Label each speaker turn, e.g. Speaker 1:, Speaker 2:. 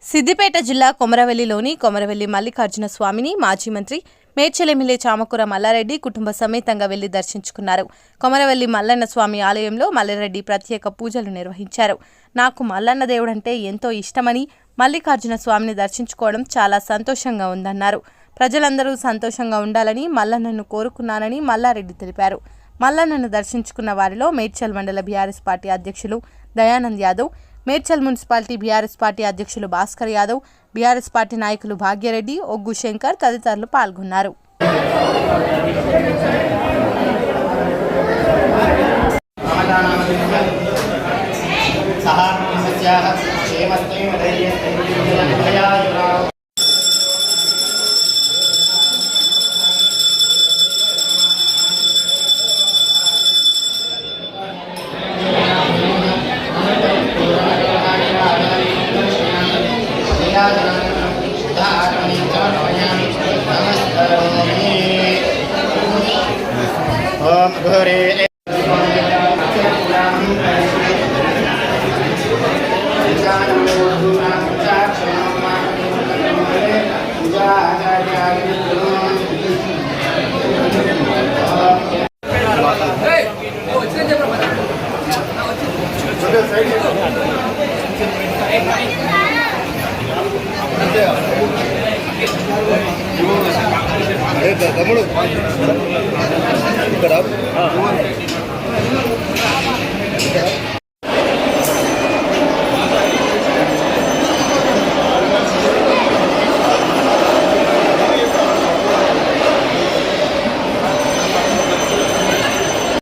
Speaker 1: సిద్దిపేట జిల్లా కొమరవెల్లిలోని కొమరవెల్లి మల్లికార్జున స్వామిని మాజీ మంత్రి మేడ్చల్ ఎమ్మెల్యే చామకూర మల్లారెడ్డి కుటుంబ సమేతంగా వెళ్లి దర్శించుకున్నారు. కొమరవెల్లి మల్లన్న స్వామి ఆలయంలో మల్లారెడ్డి ప్రత్యేక పూజలు నిర్వహించారు. నాకు మల్లన్న దేవుడంటే ఎంతో ఇష్టమని, మల్లికార్జున స్వామిని దర్శించుకోవడం చాలా సంతోషంగా ఉందన్నారు. ప్రజలందరూ సంతోషంగా ఉండాలని మల్లన్నను కోరుకున్నానని మల్లారెడ్డి తెలిపారు. మల్లన్నను దర్శించుకున్న వారిలో మేడ్చల్ మండల బీఆర్ఎస్ పార్టీ అధ్యక్షులు Dayanand Yadav, Medchal municipality BRS party అధ్యక్షులు భాస్కర్ యాదవ్, బీఆర్ఎస్ పార్టీ నాయకులు భాగ్యరెడ్డి, ఒగ్గు శంకర్ తదితరులు పాల్గొన్నారు.
Speaker 2: ओम घोरे तमुड़